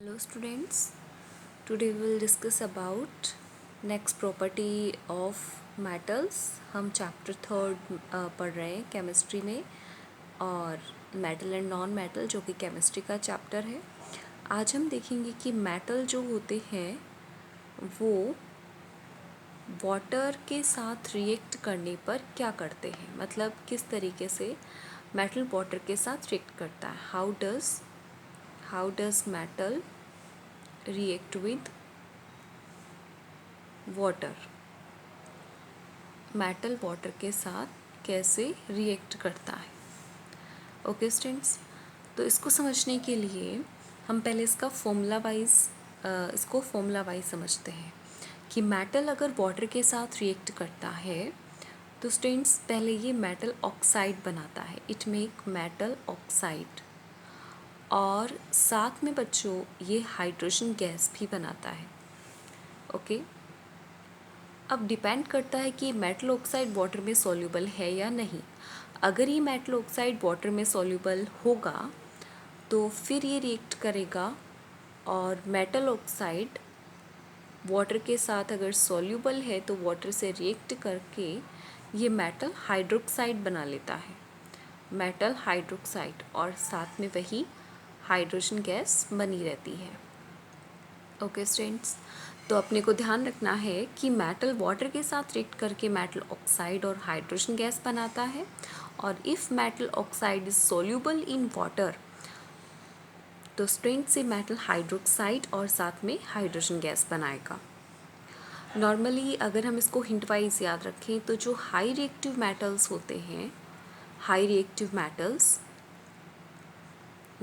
Hello students, today we will discuss about next property of metals. हम chapter third पढ़ रहे हैं chemistry में और मेटल एंड नॉन मेटल जो कि केमिस्ट्री का चैप्टर है। आज हम देखेंगे कि मेटल जो होते हैं वो वाटर के साथ रिएक्ट करने पर क्या करते हैं, मतलब किस तरीके से मेटल वाटर के साथ रिएक्ट करता है। How does metal react with water, metal water के साथ कैसे रिएक्ट करता है। ओके स्टूडेंट्स, तो इसको समझने के लिए हम पहले इसको फॉर्मूला वाइज समझते हैं कि मेटल अगर वाटर के साथ रिएक्ट करता है तो स्टूडेंट्स पहले ये मेटल ऑक्साइड बनाता है, इट मेक मेटल ऑक्साइड, और साथ में बच्चों ये हाइड्रोजन गैस भी बनाता है। ओके, अब डिपेंड करता है कि मेटल ऑक्साइड वाटर में सॉल्यूबल है या नहीं। अगर ये मेटल ऑक्साइड वाटर में सॉल्यूबल होगा तो फिर ये रिएक्ट करेगा और मेटल ऑक्साइड वाटर के साथ अगर सॉल्यूबल है तो वाटर से रिएक्ट करके ये मेटल हाइड्रोक्साइड बना लेता है, मेटल हाइड्रोक्साइड, और साथ में वही हाइड्रोजन गैस बनी रहती है। ओके स्टूडेंट्स, तो अपने को ध्यान रखना है कि मेटल वाटर के साथ रिएक्ट करके मेटल ऑक्साइड और हाइड्रोजन गैस बनाता है, और if metal oxide is soluble in water तो स्टूडेंट्स से मेटल हाइड्रोक्साइड और साथ में हाइड्रोजन गैस बनाएगा। नॉर्मली अगर हम इसको हिंट वाइज याद रखें तो जो हाई रिएक्टिव मेटल्स होते हैं, हाई रिएक्टिव मेटल्स,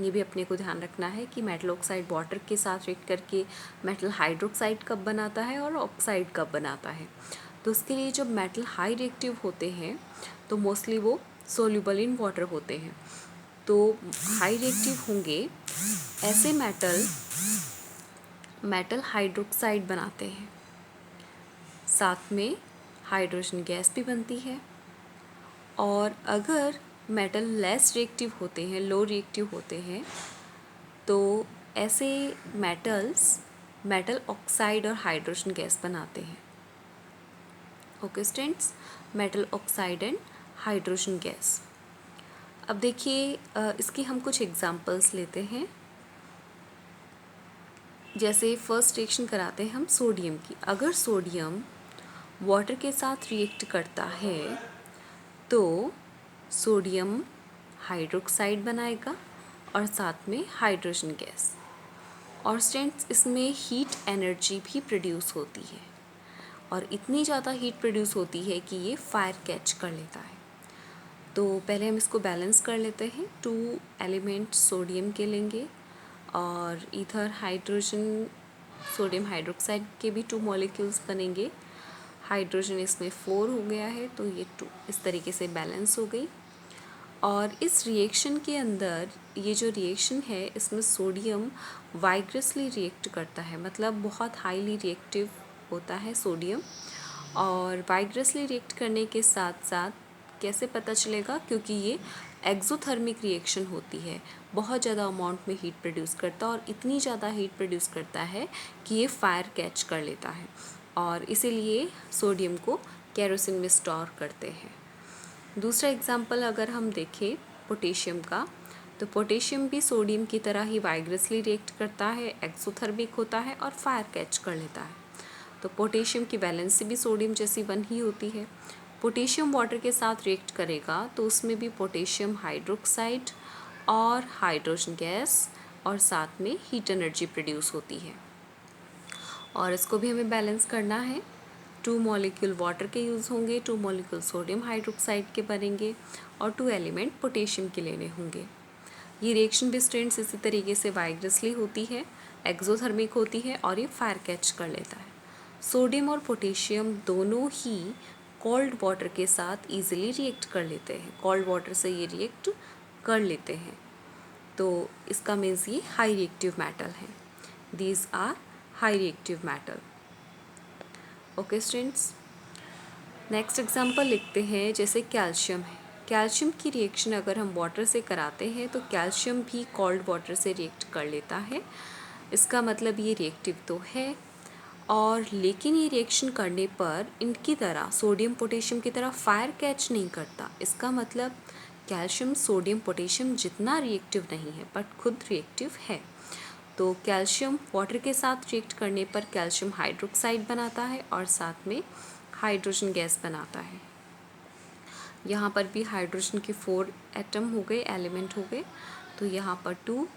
ये भी अपने को ध्यान रखना है कि मेटल ऑक्साइड वाटर के साथ रिएक्ट करके मेटल हाइड्रोक्साइड कब बनाता है और ऑक्साइड कब बनाता है। तो उसके लिए जब मेटल हाई रिएक्टिव होते हैं तो मोस्टली वो सोल्यूबल इन वाटर होते हैं। तो हाई रिएक्टिव होंगे ऐसे मेटल हाइड्रोक्साइड बनाते हैं, साथ में हाइड्रोजन गैस भी बनती है। और अगर मेटल लेस रिएक्टिव होते हैं, लो रिएक्टिव होते हैं, तो ऐसे मेटल ऑक्साइड और हाइड्रोजन गैस बनाते हैं। Okay students, metal oxide and hydrogen gas. अब देखिए इसकी हम कुछ एग्जांपल्स लेते हैं। जैसे फर्स्ट रिएक्शन कराते हैं हम सोडियम की। अगर सोडियम वाटर के साथ रिएक्ट करता है तो सोडियम हाइड्रोक्साइड बनाएगा और साथ में हाइड्रोजन गैस, और स्टूडेंट्स इसमें हीट एनर्जी भी प्रोड्यूस होती है, और इतनी ज़्यादा हीट प्रोड्यूस होती है कि ये फायर कैच कर लेता है। तो पहले हम इसको बैलेंस कर लेते हैं। 2 एलिमेंट सोडियम के लेंगे और ईथर हाइड्रोजन, सोडियम हाइड्रोक्साइड के भी 2 मॉलिक्यूल्स बनेंगे। हाइड्रोजन इसमें 4 हो गया है, तो ये 2 इस तरीके से बैलेंस हो गई। और इस रिएक्शन के अंदर ये जो रिएक्शन है इसमें सोडियम वाइग्रसली रिएक्ट करता है, मतलब बहुत हाईली रिएक्टिव होता है सोडियम। और वाइग्रसली रिएक्ट करने के साथ साथ कैसे पता चलेगा, क्योंकि ये एक्सोथर्मिक रिएक्शन होती है, बहुत ज़्यादा अमाउंट में हीट प्रोड्यूस करता है, और इतनी ज़्यादा हीट प्रोड्यूस करता है कि ये फायर कैच कर लेता है, और इसीलिए सोडियम को केरोसिन में स्टोर करते हैं। दूसरा एग्जाम्पल अगर हम देखें पोटेशियम का, तो पोटेशियम भी सोडियम की तरह ही वाइग्रसली रिएक्ट करता है, एक्सोथर्मिक होता है और फायर कैच कर लेता है। तो पोटेशियम की वैलेंसी भी सोडियम जैसी 1 ही होती है। पोटेशियम वाटर के साथ रिएक्ट करेगा तो उसमें भी पोटेशियम हाइड्रोक्साइड और हाइड्रोजन गैस और साथ में हीट एनर्जी प्रोड्यूस होती है, और इसको भी हमें बैलेंस करना है। 2 मॉलिक्यूल वाटर के यूज़ होंगे, 2 मॉलिक्यूल सोडियम हाइड्रोक्साइड के बनेंगे, और 2 एलिमेंट पोटेशियम के लेने होंगे। ये रिएक्शन भी स्टूडेंट्स इसी तरीके से वाइग्रसली होती है, एक्सोथर्मिक होती है, और ये फायर कैच कर लेता है। सोडियम और पोटेशियम दोनों ही कोल्ड वाटर के साथ ईजिली रिएक्ट कर लेते हैं, कोल्ड वाटर से ये रिएक्ट कर लेते हैं, तो इसका मीन्स ये हाई रिएक्टिव मेटल है। These are high reactive metal. Okay students, next example लिखते हैं। जैसे कैल्शियम है, कैल्शियम की रिएक्शन अगर हम वाटर से कराते हैं तो कैल्शियम भी कोल्ड वाटर से रिएक्ट कर लेता है, इसका मतलब ये रिएक्टिव तो है, और लेकिन ये रिएक्शन करने पर इनकी तरह सोडियम पोटेशियम की तरह फायर कैच नहीं करता। इसका मतलब कैल्शियम सोडियम पोटेशियम जितना रिएक्टिव नहीं है बट खुद रिएक्टिव है। तो कैल्शियम वाटर के साथ रिएक्ट करने पर कैल्शियम हाइड्रोक्साइड बनाता है और साथ में हाइड्रोजन गैस बनाता है। यहाँ पर भी हाइड्रोजन के 4 एटम हो गए, एलिमेंट हो गए, तो यहाँ पर 2,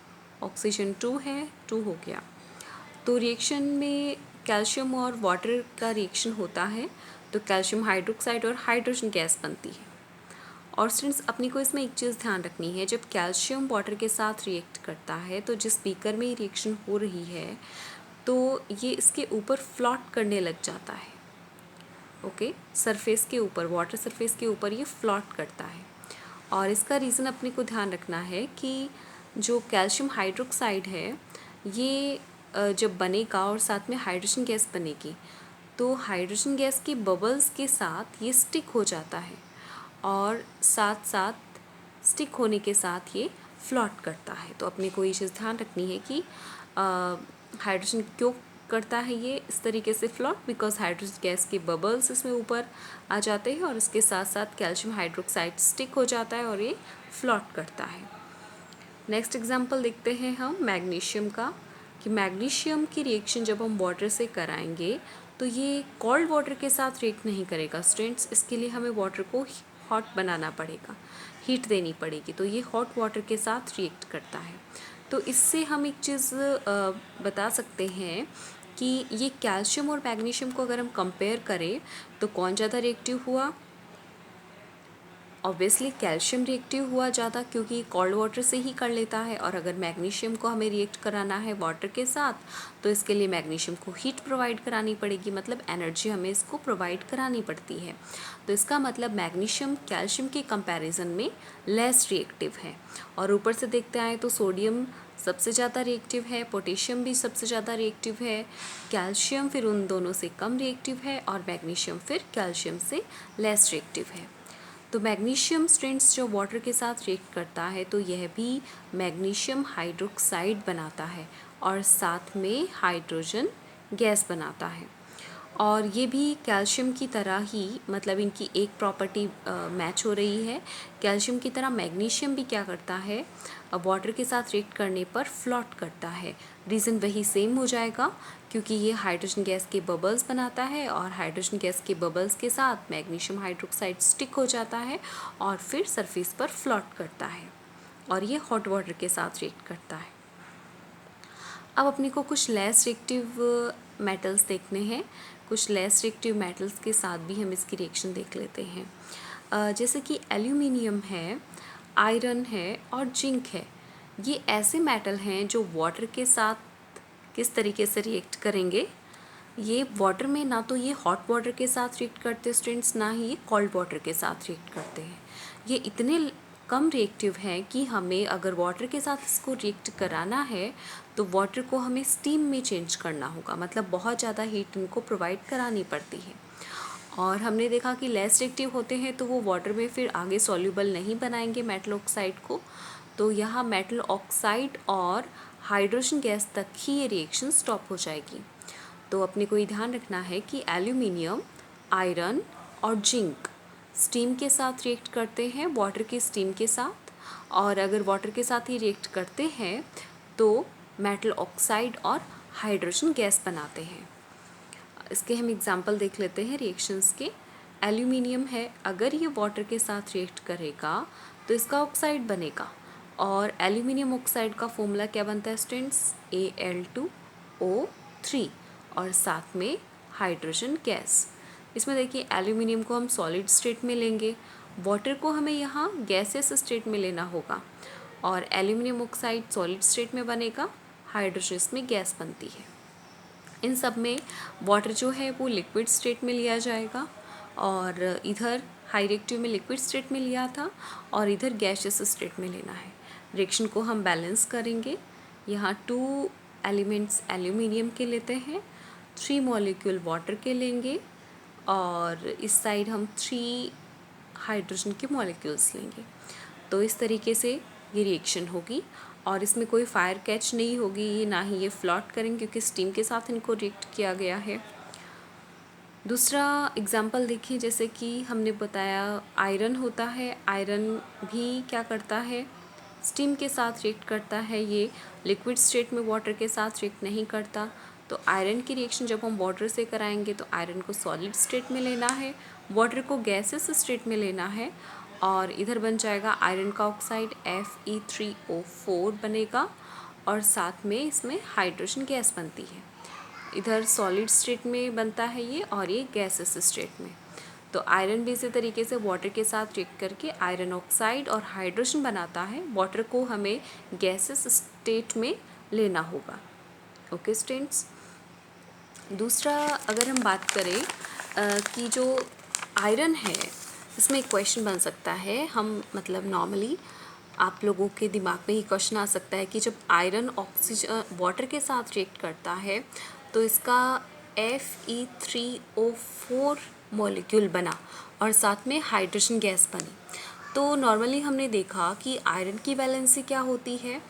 ऑक्सीजन 2 है, 2 हो गया। तो रिएक्शन में कैल्शियम और वाटर का रिएक्शन होता है तो कैल्शियम हाइड्रोक्साइड और हाइड्रोजन गैस बनती है। और स्टूडेंट्स अपनी को इसमें एक चीज़ ध्यान रखनी है, जब कैल्शियम वाटर के साथ रिएक्ट करता है तो जिस बीकर में रिएक्शन हो रही है तो ये इसके ऊपर फ्लोट करने लग जाता है। ओके, सरफेस के ऊपर, वाटर सरफेस के ऊपर ये फ्लोट करता है। और इसका रीज़न अपने को ध्यान रखना है कि जो कैल्शियम हाइड्रोक्साइड है ये जब बनेगा और साथ में हाइड्रोजन गैस बनेगी तो हाइड्रोजन गैस के बबल्स के साथ ये स्टिक हो जाता है और साथ साथ स्टिक होने के साथ ये फ्लोट करता है। तो अपने को ये चीज़ ध्यान रखनी है कि हाइड्रोजन क्यों करता है ये इस तरीके से फ्लोट, बिकॉज हाइड्रोजन गैस के बबल्स इसमें ऊपर आ जाते हैं और इसके साथ साथ कैल्शियम हाइड्रोक्साइड स्टिक हो जाता है और ये फ्लोट करता है। नेक्स्ट एग्जांपल देखते हैं हम मैग्नीशियम का, कि मैग्नीशियम की रिएक्शन जब हम वाटर से कराएंगे तो ये कोल्ड वाटर के साथ रिएक्ट नहीं करेगा स्टूडेंट्स। इसके लिए हमें वाटर को हॉट बनाना पड़ेगा, हीट देनी पड़ेगी, तो ये हॉट वाटर के साथ रिएक्ट करता है। तो इससे हम एक चीज़ बता सकते हैं कि ये कैल्शियम और मैग्नीशियम को अगर हम कंपेयर करें तो कौन ज़्यादा रिएक्टिव हुआ। ऑब्वियसली कैल्शियम रिएक्टिव हुआ ज़्यादा, क्योंकि कोल्ड वाटर से ही कर लेता है। और अगर मैग्नीशियम को हमें रिएक्ट कराना है वाटर के साथ तो इसके लिए मैग्नीशियम को हीट प्रोवाइड करानी पड़ेगी, मतलब एनर्जी हमें इसको प्रोवाइड करानी पड़ती है। तो इसका मतलब मैग्नीशियम कैल्शियम के कंपैरिजन में लेस रिएक्टिव है। और ऊपर से देखते आए तो सोडियम सबसे ज़्यादा रिएक्टिव है, पोटेशियम भी सबसे ज़्यादा रिएक्टिव है, कैल्शियम फिर उन दोनों से कम रिएक्टिव है और मैग्नीशियम फिर कैल्शियम से लेस रिएक्टिव है। तो मैग्नीशियम स्टूडेंट्स जो वाटर के साथ रिएक्ट करता है तो यह भी मैग्नीशियम हाइड्रोक्साइड बनाता है और साथ में हाइड्रोजन गैस बनाता है। और ये भी कैल्शियम की तरह ही, मतलब इनकी एक प्रॉपर्टी मैच हो रही है। कैल्शियम की तरह मैग्नीशियम भी क्या करता है, वाटर के साथ रिएक्ट करने पर फ्लोट करता है। रीज़न वही सेम हो जाएगा, क्योंकि ये हाइड्रोजन गैस के बबल्स बनाता है और हाइड्रोजन गैस के बबल्स के साथ मैग्नीशियम हाइड्रोक्साइड स्टिक हो जाता है और फिर सरफेस पर फ्लोट करता है और ये हॉट वाटर के साथ रिएक्ट करता है। अब अपने को कुछ लेस रिएक्टिव मेटल्स देखने हैं। कुछ लेस रिएक्टिव मेटल्स के साथ भी हम इसकी रिएक्शन देख लेते हैं। जैसे कि एल्यूमिनियम है, आयरन है और जिंक है। ये ऐसे मेटल हैं जो वाटर के साथ किस तरीके से रिएक्ट करेंगे। ये वाटर में ना तो ये हॉट वाटर के साथ रिएक्ट करते स्टूडेंट्स, ना ही ये कोल्ड वाटर के साथ रिएक्ट करते हैं। ये इतने कम रिएक्टिव है कि हमें अगर वाटर के साथ इसको रिएक्ट कराना है तो वाटर को हमें स्टीम में चेंज करना होगा, मतलब बहुत ज़्यादा हीट इनको प्रोवाइड करानी पड़ती है। और हमने देखा कि लेस रिएक्टिव होते हैं तो वो वाटर में फिर आगे सॉल्यूबल नहीं बनाएंगे मेटल ऑक्साइड को, तो यहाँ मेटल ऑक्साइड और हाइड्रोजन गैस तक ही ये रिएक्शन स्टॉप हो जाएगी। तो अपने को ये ध्यान रखना है कि एल्यूमिनियम, आयरन और जिंक स्टीम के साथ रिएक्ट करते हैं, वाटर के स्टीम के साथ, और अगर वाटर के साथ ही रिएक्ट करते हैं तो मेटल ऑक्साइड और हाइड्रोजन गैस बनाते हैं। इसके हम एग्जांपल देख लेते हैं रिएक्शंस के। एल्यूमिनियम है, अगर ये वाटर के साथ रिएक्ट करेगा तो इसका ऑक्साइड बनेगा और एल्यूमिनियम ऑक्साइड का फॉर्मूला क्या बनता है स्टूडेंट्स, Al2O3 और साथ में हाइड्रोजन गैस। इसमें देखिए एल्यूमिनियम को हम सॉलिड स्टेट में लेंगे, वाटर को हमें यहाँ गैसियस स्टेट में लेना होगा और एल्यूमिनियम ऑक्साइड सॉलिड स्टेट में बनेगा, हाइड्रोजन इसमें गैस बनती है। इन सब में वाटर जो है वो लिक्विड स्टेट में लिया जाएगा और इधर हाई रिएक्टिव में लिक्विड स्टेट में लिया था और इधर गैसियस स्टेट में लेना है। रिएक्शन को हम बैलेंस करेंगे। यहाँ 2 एलिमेंट्स एल्यूमिनियम के लेते हैं, 3 मॉलिक्यूल वाटर के लेंगे और इस साइड हम 3 हाइड्रोजन के मॉलिक्यूल्स लेंगे। तो इस तरीके से ये रिएक्शन होगी और इसमें कोई फायर कैच नहीं होगी, ये ना ही ये फ्लॉट करेंगे क्योंकि स्टीम के साथ इनको रिएक्ट किया गया है। दूसरा एग्जाम्पल देखिए, जैसे कि हमने बताया आयरन होता है, आयरन भी क्या करता है, स्टीम के साथ रिएक्ट करता है, ये लिक्विड स्टेट में वाटर के साथ रिएक्ट नहीं करता। तो आयरन की रिएक्शन जब हम वाटर से कराएंगे तो आयरन को सॉलिड स्टेट में लेना है, वाटर को गैसेस स्टेट में लेना है, और इधर बन जाएगा आयरन का ऑक्साइड Fe3O4 बनेगा, और साथ में इसमें हाइड्रोजन गैस बनती है। इधर सॉलिड स्टेट में बनता है ये, और ये गैसेस स्टेट में। तो आयरन भी इसी तरीके से वाटर के साथ रिएक्ट करके आयरन ऑक्साइड और हाइड्रोजन बनाता है। वाटर को हमें गैसेस स्टेट में लेना होगा। ओके स्टूडेंट्स, दूसरा अगर हम बात करें कि जो आयरन है, इसमें एक क्वेश्चन बन सकता है, हम मतलब नॉर्मली आप लोगों के दिमाग में ही क्वेश्चन आ सकता है कि जब आयरन ऑक्सीजन वाटर के साथ रिएक्ट करता है तो इसका Fe3O4 मॉलिक्यूल बना और साथ में हाइड्रोजन गैस बनी। तो नॉर्मली हमने देखा कि आयरन की वैलेंसी क्या होती है,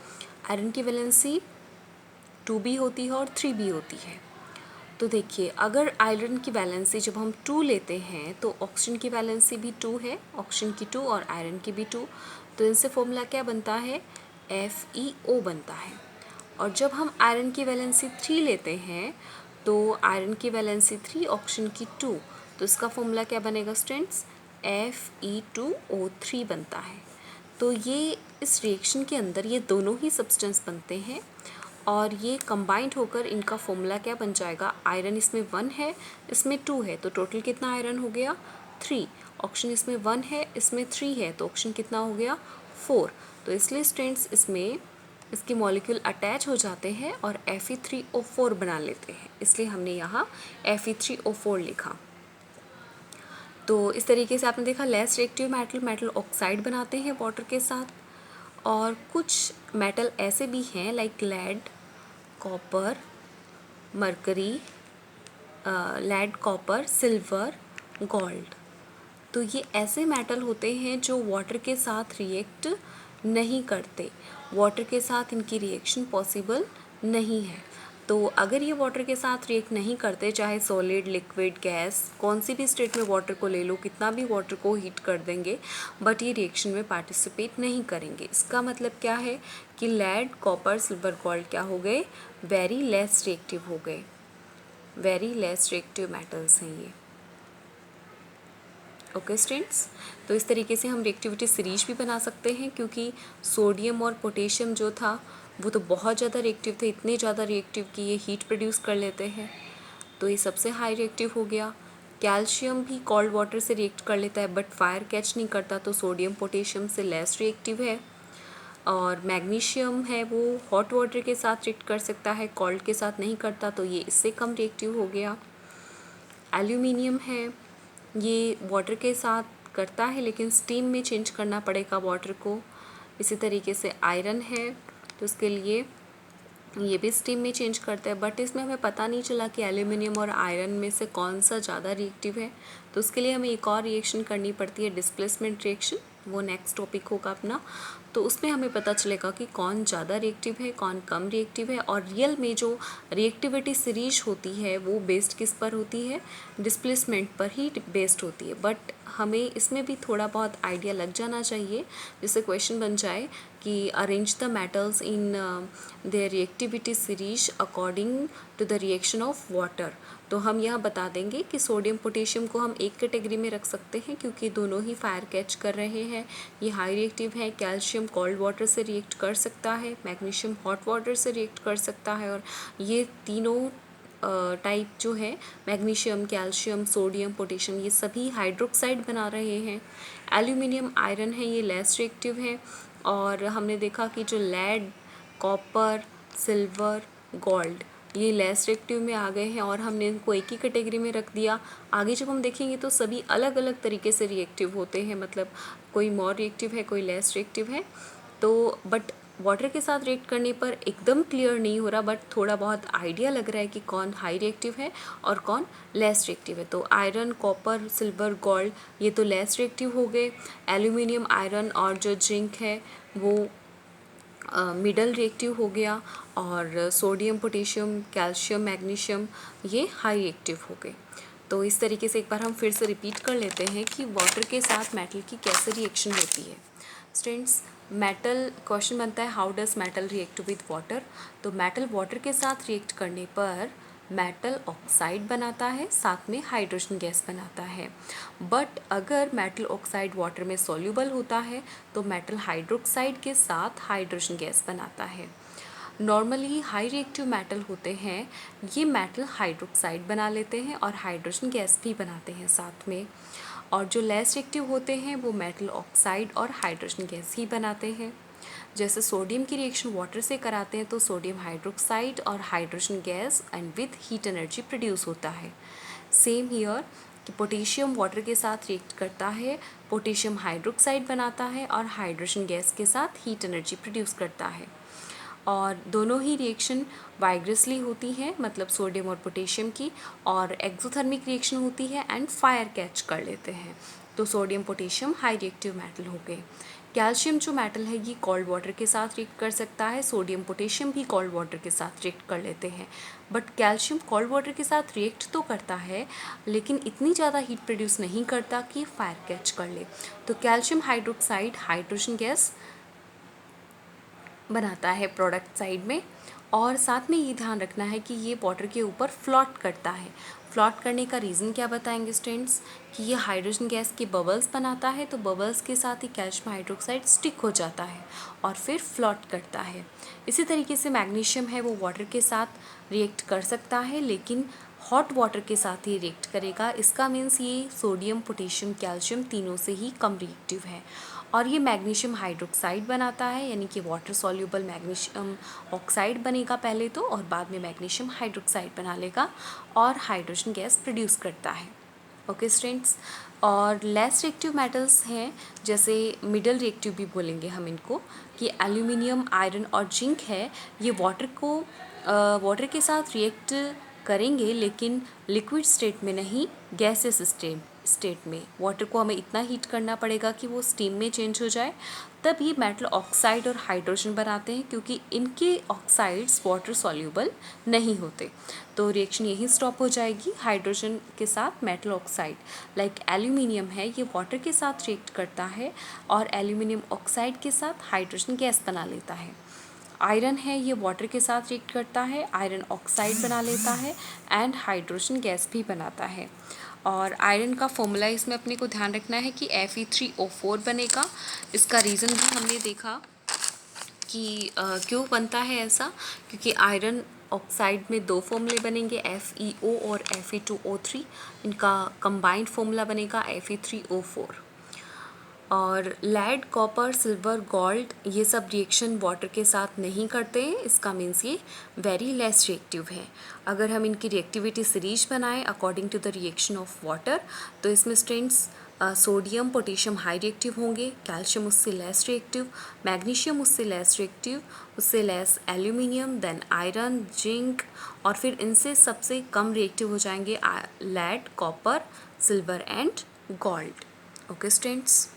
आयरन की वैलेंसी 2b होती है और 3b होती है। तो देखिए, अगर आयरन की वैलेंसी जब हम 2 लेते हैं तो ऑक्सीजन की वैलेंसी भी 2 है, ऑक्सीजन की 2 और आयरन की भी 2, तो इनसे फॉर्मूला क्या बनता है, FeO बनता है। और जब हम आयरन की वैलेंसी 3 लेते हैं तो आयरन की वैलेंसी 3, ऑक्सीजन की 2, तो इसका फॉर्मूला क्या बनेगा स्टूडेंट्स, Fe2O3 बनता है। तो ये इस रिएक्शन के अंदर ये दोनों ही सब्सटेंस बनते हैं और ये कंबाइंड होकर इनका फॉर्मूला क्या बन जाएगा, आयरन इसमें 1 है, इसमें 2 है, तो टोटल कितना आयरन हो गया 3, ऑक्सीजन इसमें 1 है, इसमें 3 है, तो ऑक्सीजन कितना हो गया 4। तो इसलिए स्टूडेंट्स इसमें इसके मॉलिक्यूल अटैच हो जाते हैं और Fe3O4 बना लेते हैं, इसलिए हमने यहाँ Fe3O4 लिखा। तो इस तरीके से आपने देखा लेस रिएक्टिव मेटल ऑक्साइड बनाते हैं वाटर के साथ, और कुछ मेटल ऐसे भी हैं like lead, copper, mercury, lead, copper, silver, gold. तो ये ऐसे मेटल होते हैं जो वाटर के साथ रिएक्ट नहीं करते, वाटर के साथ इनकी रिएक्शन पॉसिबल नहीं है। तो अगर ये वाटर के साथ रिएक्ट नहीं करते, चाहे सॉलिड, लिक्विड, गैस, कौन सी भी स्टेट में वाटर को ले लो, कितना भी वाटर को हीट कर देंगे, बट ये रिएक्शन में पार्टिसिपेट नहीं करेंगे। इसका मतलब क्या है कि लेड, कॉपर, सिल्वर, गोल्ड क्या हो गए, वेरी लेस रिएक्टिव हो गए, वेरी लेस रिएक्टिव मेटल्स हैं ये। ओके स्टूडेंट्स, तो इस तरीके से हम रिएक्टिविटी सीरीज भी बना सकते हैं, क्योंकि सोडियम और पोटेशियम जो था वो तो बहुत ज़्यादा रिएक्टिव थे, इतने ज़्यादा रिएक्टिव कि ये हीट प्रोड्यूस कर लेते हैं, तो ये सबसे हाई रिएक्टिव हो गया। कैल्शियम भी कोल्ड वाटर से रिएक्ट कर लेता है बट फायर कैच नहीं करता, तो सोडियम पोटेशियम से लेस रिएक्टिव है। और मैग्नीशियम है वो हॉट वाटर के साथ रिएक्ट कर सकता है, कोल्ड के साथ नहीं करता, तो ये इससे कम रिएक्टिव हो गया। एल्यूमिनियम है, ये वाटर के साथ करता है लेकिन स्टीम में चेंज करना पड़ेगा वाटर को। इसी तरीके से आयरन है, तो इसके लिए ये भी स्टीम में चेंज करता है, बट इसमें हमें पता नहीं चला कि एल्यूमिनियम और आयरन में से कौन सा ज़्यादा रिएक्टिव है। तो उसके लिए हमें एक और रिएक्शन करनी पड़ती है, डिस्प्लेसमेंट रिएक्शन, वो नेक्स्ट टॉपिक होगा अपना। तो उसमें हमें पता चलेगा कि कौन ज़्यादा रिएक्टिव है, कौन कम रिएक्टिव है। और रियल में जो रिएक्टिविटी सीरीज होती है वो बेस्ड किस पर होती है, डिस्प्लेसमेंट पर ही बेस्ड होती है। बट हमें इसमें भी थोड़ा बहुत आइडिया लग जाना चाहिए, जिससे क्वेश्चन बन जाए कि arrange the metals in their reactivity series according to the reaction of water. तो हम यहाँ बता देंगे कि सोडियम पोटेशियम को हम एक कैटेगरी में रख सकते हैं क्योंकि दोनों ही फायर कैच कर रहे हैं, ये हाई रिएक्टिव है। कैल्शियम कोल्ड वाटर से रिएक्ट कर सकता है, मैग्नीशियम हॉट वाटर से रिएक्ट कर सकता है, और ये तीनों टाइप जो है मैग्नीशियम, कैल्शियम, सोडियम, पोटेशियम, ये सभी हाइड्रोक्साइड बना रहे हैं। एल्यूमिनियम, आयरन है, ये लेस रिएक्टिव है। और हमने देखा कि जो लेड, कॉपर, सिल्वर, गोल्ड, ये लेस रिएक्टिव में आ गए हैं और हमने इनको एक ही कैटेगरी में रख दिया। आगे जब हम देखेंगे तो सभी अलग अलग तरीके से रिएक्टिव होते हैं, मतलब कोई मोर रिएक्टिव है, कोई लेस रिएक्टिव है। तो बट वाटर के साथ रिएक्ट करने पर एकदम क्लियर नहीं हो रहा, बट थोड़ा बहुत आइडिया लग रहा है कि कौन हाई रिएक्टिव है और कौन लेस रिएक्टिव है। तो आयरन, कॉपर, सिल्वर, गोल्ड, ये तो लेस रिएक्टिव हो गए। एल्यूमिनियम, आयरन और जो जिंक है वो मिडल रिएक्टिव हो गया, और सोडियम पोटेशियम कैल्शियम मैग्नीशियम ये हाई रिएक्टिव हो गए। तो इस तरीके से एक बार हम फिर से रिपीट कर लेते हैं कि वाटर के साथ मेटल की कैसे रिएक्शन होती है। स्टूडेंट्स, मेटल क्वेश्चन बनता है how does metal react with water. तो मेटल वाटर के साथ रिएक्ट करने पर मेटल ऑक्साइड बनाता है, साथ में हाइड्रोजन गैस बनाता है। बट अगर मेटल ऑक्साइड वाटर में सॉल्यूबल होता है तो मेटल हाइड्रोक्साइड के साथ हाइड्रोजन गैस बनाता है। नॉर्मली हाई रिएक्टिव मेटल होते हैं, ये मेटल हाइड्रोक्साइड बना लेते हैं और हाइड्रोजन गैस भी बनाते हैं साथ में। और जो लेस रिएक्टिव होते हैं वो मेटल ऑक्साइड और हाइड्रोजन गैस ही बनाते हैं। जैसे सोडियम की रिएक्शन वाटर से कराते हैं तो सोडियम हाइड्रोक्साइड और hydrogen gas and with heat energy produce होता है। सेम हियर कि पोटेशियम वाटर के साथ रिएक्ट करता है, पोटेशियम हाइड्रोक्साइड बनाता है और हाइड्रोजन गैस के साथ हीट एनर्जी प्रोड्यूस करता है। और दोनों ही रिएक्शन वाइग्रसली होती है, मतलब सोडियम और पोटेशियम की, और एक्सोथर्मिक रिएक्शन होती है एंड फायर कैच कर लेते हैं। तो sodium potassium high reactive metal हो गए। कैल्शियम जो मेटल है ये कोल्ड वाटर के साथ रिएक्ट कर सकता है, सोडियम पोटेशियम भी कोल्ड वाटर के साथ रिएक्ट कर लेते हैं। बट कैल्शियम कोल्ड वाटर के साथ रिएक्ट तो करता है लेकिन इतनी ज़्यादा हीट प्रोड्यूस नहीं करता कि फायर कैच कर ले। तो कैल्शियम हाइड्रोक्साइड हाइड्रोजन गैस बनाता है प्रोडक्ट साइड में। और साथ में ये ध्यान रखना है कि ये वाटर के ऊपर फ्लॉट करता है। फ्लॉट करने का रीज़न क्या बताएंगे स्टूडेंट्स, कि ये हाइड्रोजन गैस के बबल्स बनाता है, तो बबल्स के साथ ही कैल्शियम हाइड्रोक्साइड स्टिक हो जाता है और फिर फ्लॉट करता है। इसी तरीके से मैग्नीशियम है वो वाटर के साथ रिएक्ट कर सकता है लेकिन हॉट वाटर के साथ ही रिएक्ट करेगा। इसका मीन्स ये सोडियम पोटेशियम कैल्शियम तीनों से ही कम रिएक्टिव है। और ये मैग्नीशियम हाइड्रोक्साइड बनाता है, यानी कि वाटर सॉल्यूबल मैग्नीशियम ऑक्साइड बनेगा पहले तो, और बाद में मैग्नीशियम हाइड्रोक्साइड बना लेगा और हाइड्रोजन गैस प्रोड्यूस करता है। ओके स्टूडेंट्स, और लेस रिएक्टिव मेटल्स हैं, जैसे मिडल रिएक्टिव भी बोलेंगे हम इनको, कि एल्यूमिनियम आयरन और जिंक है, ये वाटर के साथ रिएक्ट करेंगे लेकिन लिक्विड स्टेट में नहीं, गैसेस स्टेट में। वाटर को हमें इतना हीट करना पड़ेगा कि वो स्टीम में चेंज हो जाए, तब ये मेटल ऑक्साइड और हाइड्रोजन बनाते हैं, क्योंकि इनके ऑक्साइड्स वाटर सॉल्यूबल नहीं होते। तो रिएक्शन यहीं स्टॉप हो जाएगी हाइड्रोजन के साथ मेटल ऑक्साइड। लाइक एल्यूमिनियम है, ये वाटर के साथ रिएक्ट करता है और एल्यूमिनियम ऑक्साइड के साथ हाइड्रोजन गैस बना लेता है। आयरन है, ये वाटर के साथ रिएक्ट करता है, आयरन ऑक्साइड बना लेता है एंड हाइड्रोजन गैस भी बनाता है। और आयरन का फॉर्मूला इसमें अपने को ध्यान रखना है कि Fe3O4 बनेगा। इसका रीज़न भी हमने देखा कि क्यों बनता है ऐसा, क्योंकि आयरन ऑक्साइड में दो फॉर्मूले बनेंगे, FeO और Fe2O3। इनका कंबाइंड फॉर्मूला बनेगा Fe3O4। और लेड कॉपर सिल्वर गोल्ड ये सब रिएक्शन वाटर के साथ नहीं करते हैं, इसका मीन्स ये वेरी लेस रिएक्टिव है। अगर हम इनकी रिएक्टिविटी सीरीज बनाएं according to the reaction of water, तो इसमें students sodium potassium high reactive होंगे, कैल्शियम उससे लेस रिएक्टिव, मैग्नीशियम उससे लेस रिएक्टिव, उससे less aluminium, then iron, zinc, और फिर इनसे सबसे कम रिएक्टिव हो जाएंगे lead copper silver and gold. Okay students.